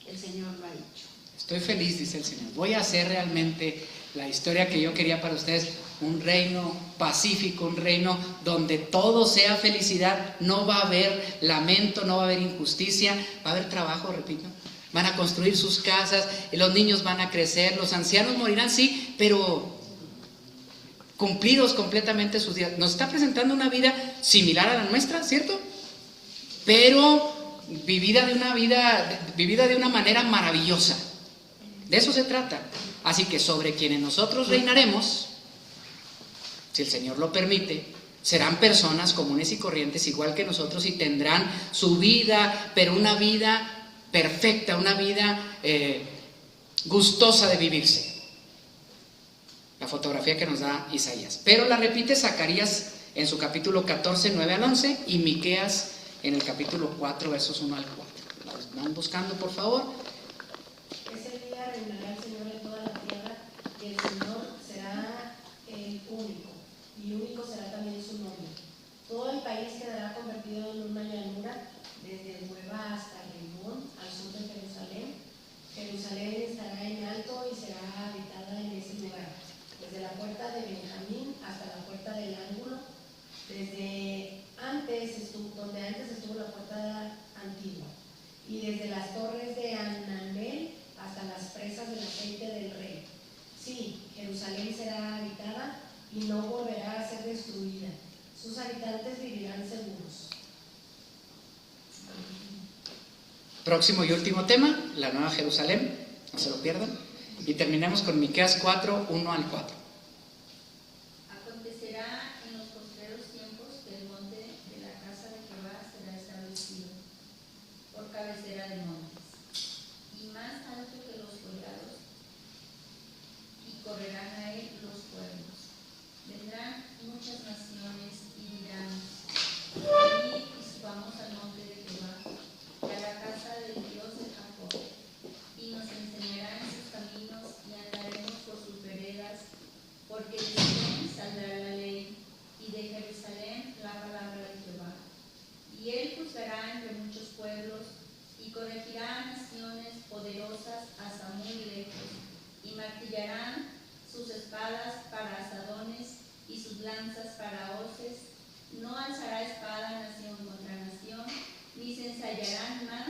El Señor lo ha dicho. Estoy feliz, dice el Señor. Voy a hacer realmente la historia que yo quería para ustedes, un reino pacífico, un reino donde todo sea felicidad. No va a haber lamento, no va a haber injusticia, va a haber trabajo, repito. Van a construir sus casas, los niños van a crecer, los ancianos morirán, sí, pero cumplidos completamente sus días. Nos está presentando una vida similar a la nuestra, ¿cierto? Pero vivida de una manera maravillosa. De eso se trata. Así que sobre quienes nosotros reinaremos, si el Señor lo permite, serán personas comunes y corrientes igual que nosotros y tendrán su vida, pero una vida perfecta, una vida gustosa de vivirse. La fotografía que nos da Isaías. Pero la repite Zacarías en su capítulo 14, 9 al 11 y Miqueas en el capítulo 4, versos 1 al 4. ¿Las van buscando, por favor? Ese día reinará el Señor en toda la tierra y el Señor será el único y único será también su nombre. Todo el país quedará convertido en una llanura desde Hueva hasta Rimón, al sur de Jerusalén. Jerusalén estará en alto y será habitada en ese lugar, desde la puerta de Benjamín hasta la puerta del ángulo, donde antes estuvo la puerta antigua, y desde las torres de Anamel hasta las presas del aceite del rey. Sí, Jerusalén será habitada y no volverá a ser destruida. Sus habitantes vivirán seguros. Próximo y último tema, la Nueva Jerusalén, no se lo pierdan. Y terminamos con Miqueas 4, 1 al 4. Acontecerá en los postreros tiempos que el monte de la casa de Jehová será establecido por cabecera de montes, y más alto que los collados, y correrán a él los pueblos. Vendrán muchas naciones y dirán: venid y subamos al monte de Jehová, y a la casa del Dios de Jacob, y nos enseñarán sus caminos y andaremos por sus veredas, porque de Sion saldrá la ley y de Jerusalén la palabra de Jehová. Y él juzgará entre muchos pueblos y corregirá a naciones poderosas hasta muy lejos, y martillarán sus espadas para asadones y sus lanzas para hoces. No alzará espada nación contra nación, ni se ensayarán más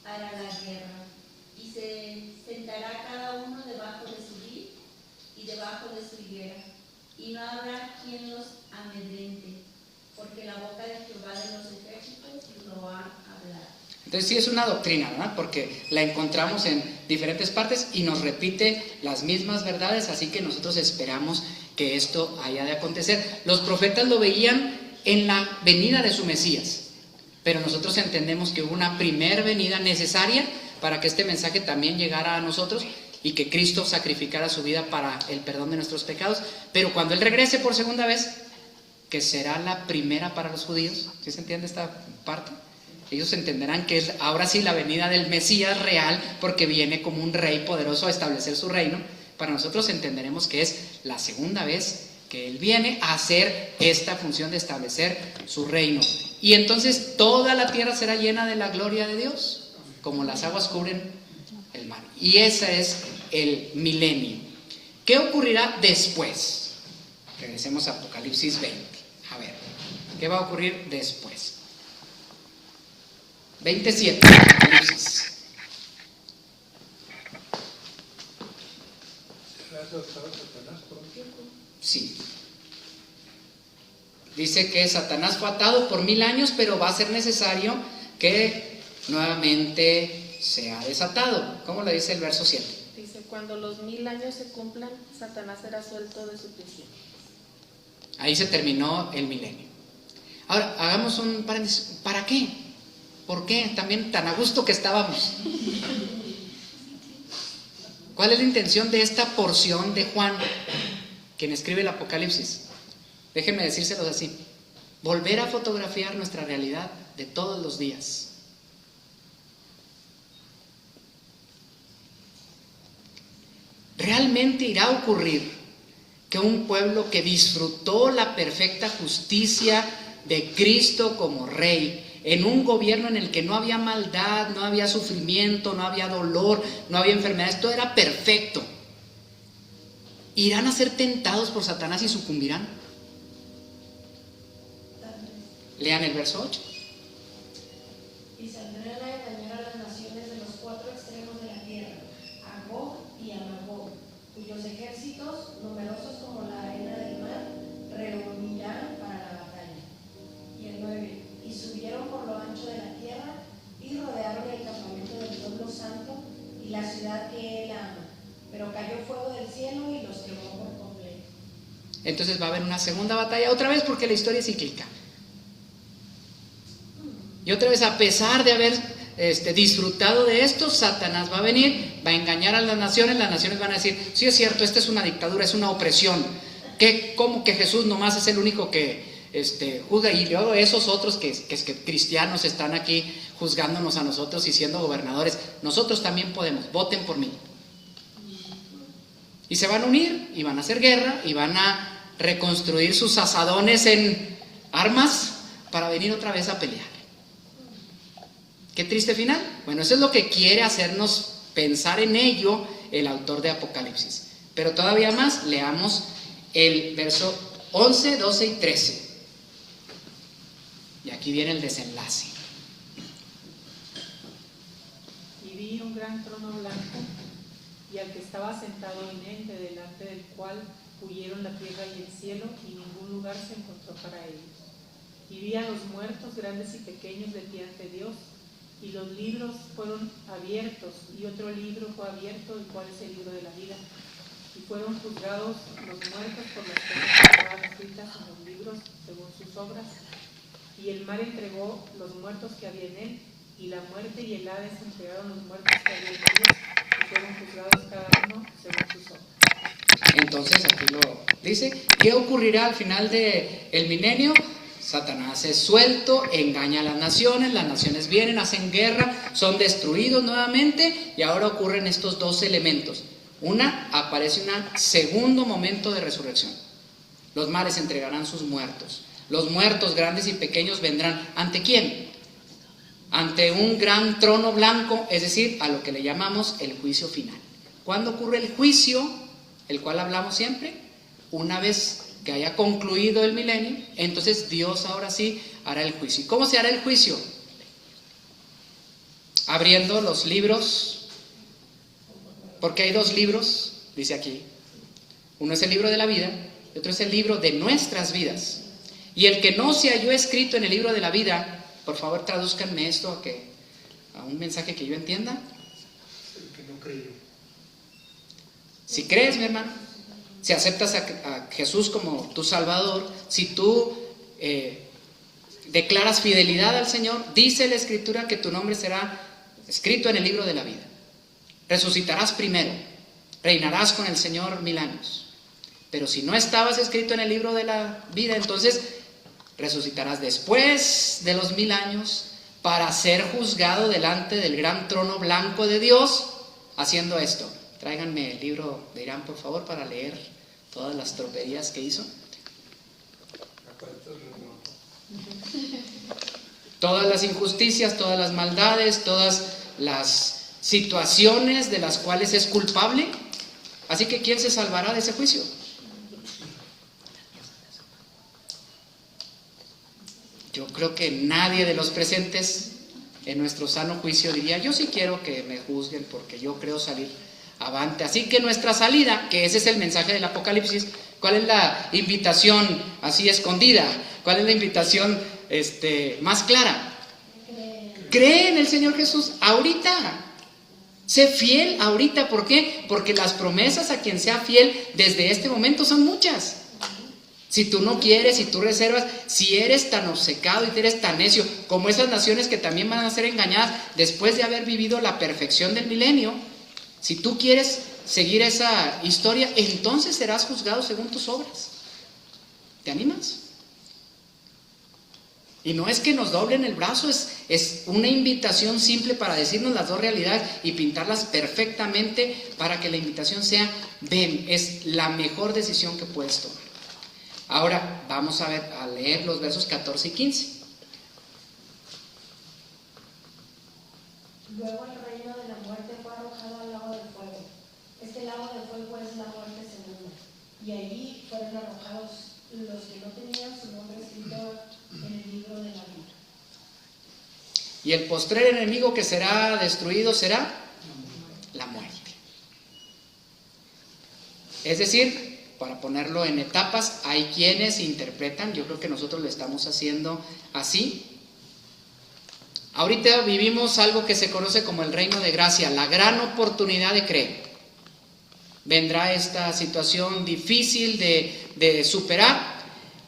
para la guerra. Y se sentará cada uno debajo de su vid y debajo de su higuera, y no habrá quien los amedrente, porque la boca de Jehová de los ejércitos lo ha hablado. Entonces sí es una doctrina, ¿verdad? Porque la encontramos en diferentes partes y nos repite las mismas verdades, así que nosotros esperamos que esto haya de acontecer. Los profetas lo veían en la venida de su Mesías, pero nosotros entendemos que hubo una primer venida necesaria para que este mensaje también llegara a nosotros y que Cristo sacrificara su vida para el perdón de nuestros pecados. Pero cuando Él regrese por segunda vez, que será la primera para los judíos, ¿sí se entiende esta parte? Ellos entenderán que es ahora sí la venida del Mesías real, porque viene como un rey poderoso a establecer su reino. Para nosotros entenderemos que es la segunda vez que Él viene a hacer esta función de establecer su reino. Y entonces toda la tierra será llena de la gloria de Dios, como las aguas cubren el mar. Y ese es el milenio. ¿Qué ocurrirá después? Regresemos a Apocalipsis 20. A ver, ¿qué va a ocurrir después? 27, Apocalipsis. ¿Será azotado Satanás por un tiempo? Sí. Dice que Satanás fue atado por 1000 años, pero va a ser necesario que nuevamente sea desatado. ¿Cómo le dice el verso 7? Dice: cuando los 1000 años se cumplan, Satanás será suelto de su prisión. Ahí se terminó el milenio. Ahora, hagamos un paréntesis. ¿Para qué? ¿Por qué? También tan a gusto que estábamos. ¿Cuál es la intención de esta porción de Juan, quien escribe el Apocalipsis? Déjenme decírselos así: volver a fotografiar nuestra realidad de todos los días. ¿Realmente irá a ocurrir que un pueblo que disfrutó la perfecta justicia de Cristo como Rey, en un gobierno en el que no había maldad, no había sufrimiento, no había dolor, no había enfermedades, todo era perfecto, irán a ser tentados por Satanás y sucumbirán? Lean el verso 8. Y saldrán a engañar a las naciones de los cuatro extremos de la tierra, a Gog y a Magog, cuyos ejércitos, numerosos como la arena del mar, reunirán para la batalla. Y el 9. Y subieron por lo ancho de la tierra y rodearon el campamento del pueblo santo y la ciudad que él ama. Pero cayó fuego del cielo y los quemó por completo. Entonces va a haber una segunda batalla, otra vez, porque la historia es cíclica. Y otra vez, a pesar de haber disfrutado de esto, Satanás va a venir, va a engañar a las naciones van a decir: sí, es cierto, esta es una dictadura, es una opresión. ¿Cómo que Jesús nomás es el único que juzga? Y luego esos otros que cristianos están aquí juzgándonos a nosotros y siendo gobernadores, nosotros también podemos, voten por mí. Y se van a unir, y van a hacer guerra, y van a reconstruir sus asadones en armas para venir otra vez a pelear. Qué triste final. Bueno, eso es lo que quiere hacernos pensar en ello el autor de Apocalipsis. Pero todavía más, leamos el verso 11, 12 y 13. Y aquí viene el desenlace. Y vi un gran trono blanco, y al que estaba sentado en él, de delante del cual huyeron la tierra y el cielo, y ningún lugar se encontró para ellos. Y vi a los muertos, grandes y pequeños, de pie ante Dios, y los libros fueron abiertos, y otro libro fue abierto, el cual es el libro de la vida. Y fueron juzgados los muertos por las cosas que estaban escritas en los libros según sus obras. Y el mar entregó los muertos que había en él, y la muerte y el Hades entregaron los muertos que había en ellos, y fueron juzgados cada uno según sus obras. Entonces aquí lo dice. ¿Qué ocurrirá al final del milenio? Satanás es suelto, engaña a las naciones vienen, hacen guerra, son destruidos nuevamente, y ahora ocurren estos dos elementos. Aparece un segundo momento de resurrección. Los mares entregarán sus muertos. Los muertos grandes y pequeños vendrán. ¿Ante quién? Ante un gran trono blanco, es decir, a lo que le llamamos el juicio final. ¿Cuándo ocurre el juicio, el cual hablamos siempre? Una vez que haya concluido el milenio, entonces Dios ahora sí hará el juicio. ¿Y cómo se hará el juicio? Abriendo los libros, porque hay dos libros, dice aquí. Uno es el libro de la vida y otro es el libro de nuestras vidas. Y el que no se halló escrito en el libro de la vida, por favor tradúzcanme esto a un mensaje que yo entienda. El que no creyó. Si crees, mi hermano, si aceptas a Jesús como tu Salvador, si tú declaras fidelidad al Señor, dice la Escritura que tu nombre será escrito en el libro de la vida. Resucitarás primero, reinarás con el Señor 1000 años. Pero si no estabas escrito en el libro de la vida, entonces resucitarás después de los 1000 años para ser juzgado delante del gran trono blanco de Dios, haciendo esto. Tráiganme el libro de Irán, por favor, para leer todas las tropelías que hizo. Todas las injusticias, todas las maldades, todas las situaciones de las cuales es culpable. Así que ¿quién se salvará de ese juicio? Yo creo que nadie de los presentes en nuestro sano juicio diría: yo sí quiero que me juzguen porque yo creo salir avante. Así que nuestra salida, que ese es el mensaje del Apocalipsis, ¿cuál es la invitación así escondida? ¿Cuál es la invitación más clara? Cree en el Señor Jesús ahorita. Sé fiel ahorita. ¿Por qué? Porque las promesas a quien sea fiel desde este momento son muchas. Si tú no quieres, si tú reservas, si eres tan obcecado y eres tan necio como esas naciones que también van a ser engañadas después de haber vivido la perfección del milenio, si tú quieres seguir esa historia, entonces serás juzgado según tus obras. ¿Te animas? Y no es que nos doblen el brazo, es una invitación simple para decirnos las dos realidades y pintarlas perfectamente para que la invitación sea: ven, es la mejor decisión que puedes tomar. Ahora vamos a leer los versos 14 y 15. Luego el reino de la muerte fue arrojado al lago del fuego. Este lago de fuego es la muerte segunda. Y allí fueron arrojados los que no tenían su nombre escrito en el libro de la vida. Y el postrer enemigo que será destruido será la muerte. Es decir, para ponerlo en etapas, hay quienes interpretan, yo creo que nosotros lo estamos haciendo así. Ahorita vivimos algo que se conoce como el reino de gracia, la gran oportunidad de creer. Vendrá esta situación difícil de superar,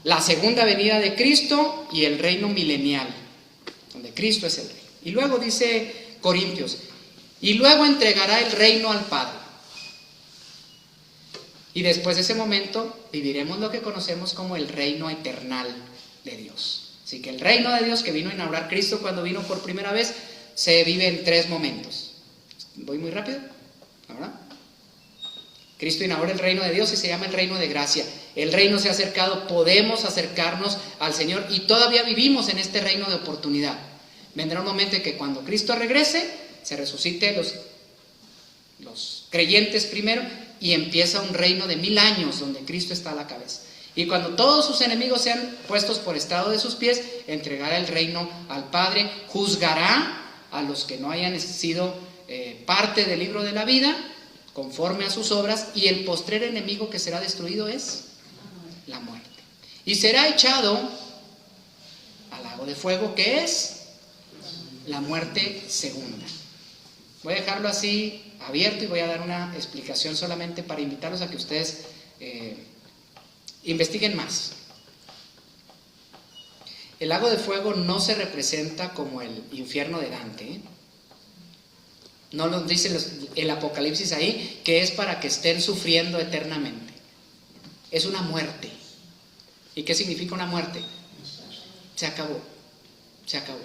la segunda venida de Cristo y el reino milenial, donde Cristo es el rey. Y luego dice Corintios, y luego entregará el reino al Padre. Y después de ese momento viviremos lo que conocemos como el reino eternal de Dios. Así que el reino de Dios que vino a inaugurar Cristo cuando vino por primera vez se vive en 3 momentos. ¿Voy muy rápido? ¿Ahora? Cristo inaugura el reino de Dios y se llama el reino de gracia. El reino se ha acercado, podemos acercarnos al Señor y todavía vivimos en este reino de oportunidad. Vendrá un momento en que cuando Cristo regrese, se resucite los creyentes primero y empieza un reino de 1000 años donde Cristo está a la cabeza. Y cuando todos sus enemigos sean puestos por estrado de sus pies, entregará el reino al Padre, juzgará a los que no hayan sido parte del libro de la vida, conforme a sus obras, y el postrer enemigo que será destruido es la muerte. Y será echado al lago de fuego, que es la muerte segunda. Voy a dejarlo así abierto y voy a dar una explicación solamente para invitarlos a que ustedes investiguen más. El lago de fuego no se representa como el infierno de Dante, ¿eh? No lo dice el Apocalipsis ahí, que es para que estén sufriendo eternamente. Es una muerte. ¿Y qué significa una muerte? Se acabó. Se acabó.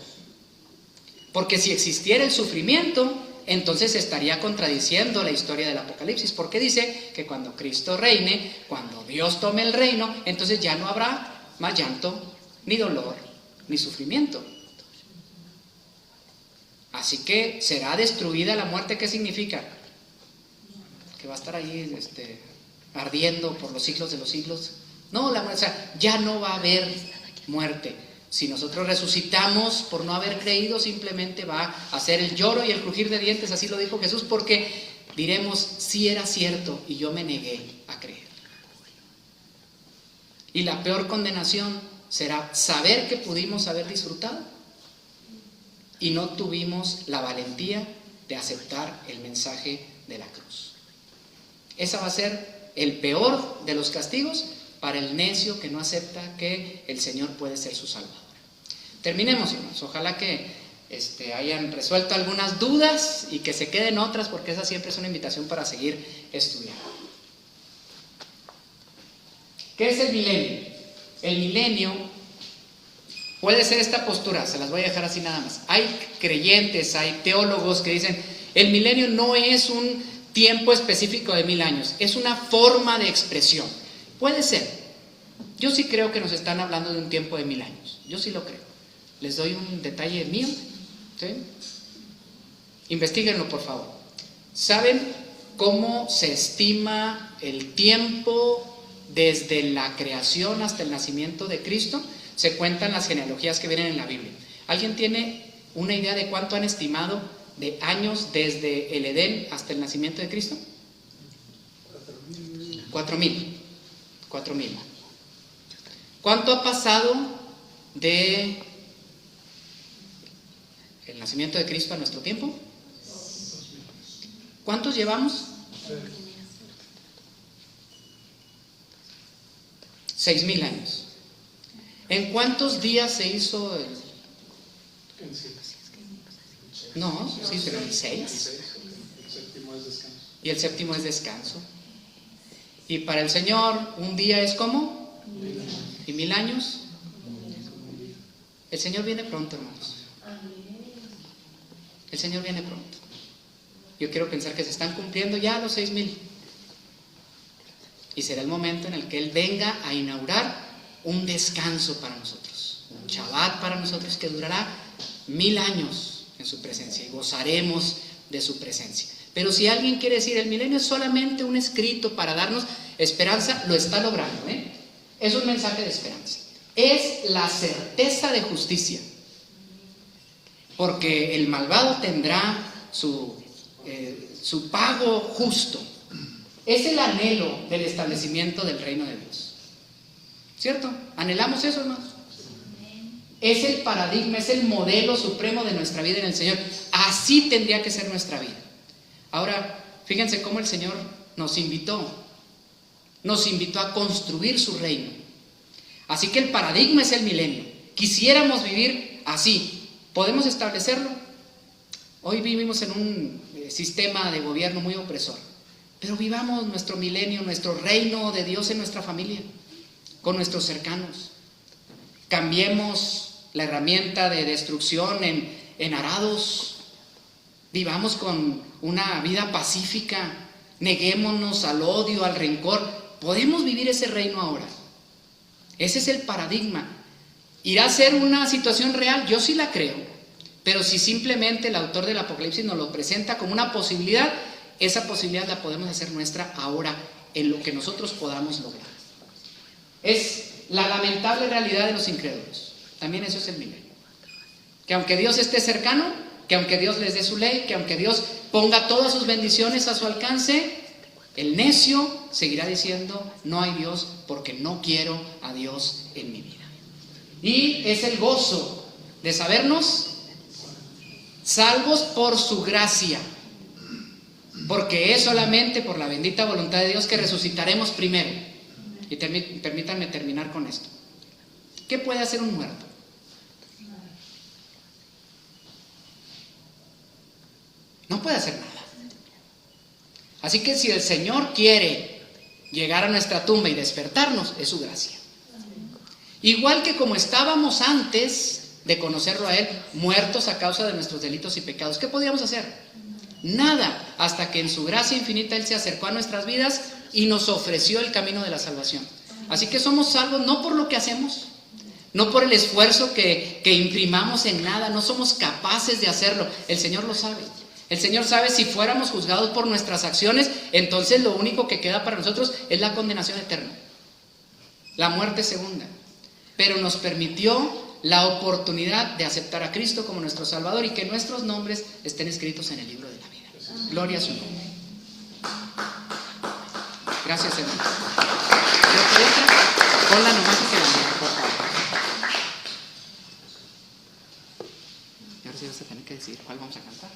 Porque si existiera el sufrimiento, entonces estaría contradiciendo la historia del Apocalipsis, porque dice que cuando Cristo reine, cuando Dios tome el reino, entonces ya no habrá más llanto, ni dolor, ni sufrimiento. Así que será destruida la muerte. ¿Qué significa? Que va a estar ahí ardiendo por los siglos de los siglos. No, la muerte, o sea, ya no va a haber muerte. Si nosotros resucitamos por no haber creído, simplemente va a ser el lloro y el crujir de dientes, así lo dijo Jesús, porque diremos, sí era cierto y yo me negué a creer. Y la peor condenación será saber que pudimos haber disfrutado y no tuvimos la valentía de aceptar el mensaje de la cruz. Esa va a ser el peor de los castigos para el necio que no acepta que el Señor puede ser su Salvador. Terminemos, hermanos. Ojalá que hayan resuelto algunas dudas y que se queden otras, porque esa siempre es una invitación para seguir estudiando. ¿Qué es el milenio? El milenio puede ser esta postura, se las voy a dejar así nada más. Hay creyentes, hay teólogos que dicen, el milenio no es un tiempo específico de 1000 años, es una forma de expresión. Puede ser. Yo sí creo que nos están hablando de un tiempo de 1000 años. Yo sí lo creo. Les doy un detalle mío. ¿Sí? Investíguenlo, por favor. ¿Saben cómo se estima el tiempo desde la creación hasta el nacimiento de Cristo? Se cuentan las genealogías que vienen en la Biblia. ¿Alguien tiene una idea de cuánto han estimado de años desde el Edén hasta el nacimiento de Cristo? 4000. 4000. ¿Cuánto ha pasado de el nacimiento de Cristo a nuestro tiempo? ¿Cuántos llevamos? 6000 años. ¿En cuántos días se hizo el...? No, sí, pero en 6. El séptimo es descanso. y el séptimo es descanso. Y para el Señor un día es como, y 1000 años. El Señor viene pronto, hermanos. El Señor viene pronto. Yo quiero pensar que se están cumpliendo ya los 6000. Y será el momento en el que Él venga a inaugurar un descanso para nosotros, un Shabbat para nosotros que durará 1000 años en su presencia y gozaremos de su presencia. Pero si alguien quiere decir el milenio es solamente un escrito para darnos esperanza, lo está logrando, Es un mensaje de esperanza. Es la certeza de justicia. Porque el malvado tendrá su pago justo. Es el anhelo del establecimiento del reino de Dios. ¿Cierto? ¿Anhelamos eso, hermanos? Es el paradigma, es el modelo supremo de nuestra vida en el Señor. Así tendría que ser nuestra vida. Ahora, fíjense cómo el Señor nos invitó a construir su reino. Así que el paradigma es el milenio. Quisiéramos vivir así. ¿Podemos establecerlo? Hoy vivimos en un sistema de gobierno muy opresor. Pero vivamos nuestro milenio, nuestro reino de Dios en nuestra familia, con nuestros cercanos. Cambiemos la herramienta de destrucción en arados. Vivamos con una vida pacífica. Neguémonos al odio, al rencor. Podemos vivir ese reino ahora. Ese es el paradigma. ¿Irá a ser una situación real? Yo sí la creo. Pero si simplemente el autor del Apocalipsis nos lo presenta como una posibilidad, esa posibilidad la podemos hacer nuestra ahora en lo que nosotros podamos lograr. Es la lamentable realidad de los incrédulos. También eso es el milenio. Que aunque Dios esté cercano, que aunque Dios les dé su ley, que aunque Dios ponga todas sus bendiciones a su alcance, el necio seguirá diciendo, no hay Dios porque no quiero a Dios en mi vida. Y es el gozo de sabernos salvos por su gracia. Porque es solamente por la bendita voluntad de Dios que resucitaremos primero. Y permítanme terminar con esto. ¿Qué puede hacer un muerto? No puede hacer nada. Así que si el Señor quiere llegar a nuestra tumba y despertarnos, es su gracia. Igual que como estábamos antes de conocerlo a Él, muertos a causa de nuestros delitos y pecados, ¿qué podíamos hacer? Nada, hasta que en su gracia infinita Él se acercó a nuestras vidas y nos ofreció el camino de la salvación. Así que somos salvos no por lo que hacemos, no por el esfuerzo que imprimamos en nada, no somos capaces de hacerlo. El Señor lo sabe. El Señor sabe si fuéramos juzgados por nuestras acciones, entonces lo único que queda para nosotros es la condenación eterna, la muerte segunda. Pero nos permitió la oportunidad de aceptar a Cristo como nuestro Salvador y que nuestros nombres estén escritos en el libro de la vida. Gloria a su nombre. Gracias, hermano. Ponla nomás y se la mira, por favor. Y ahora sí vas a tener que decir cuál vamos a cantar.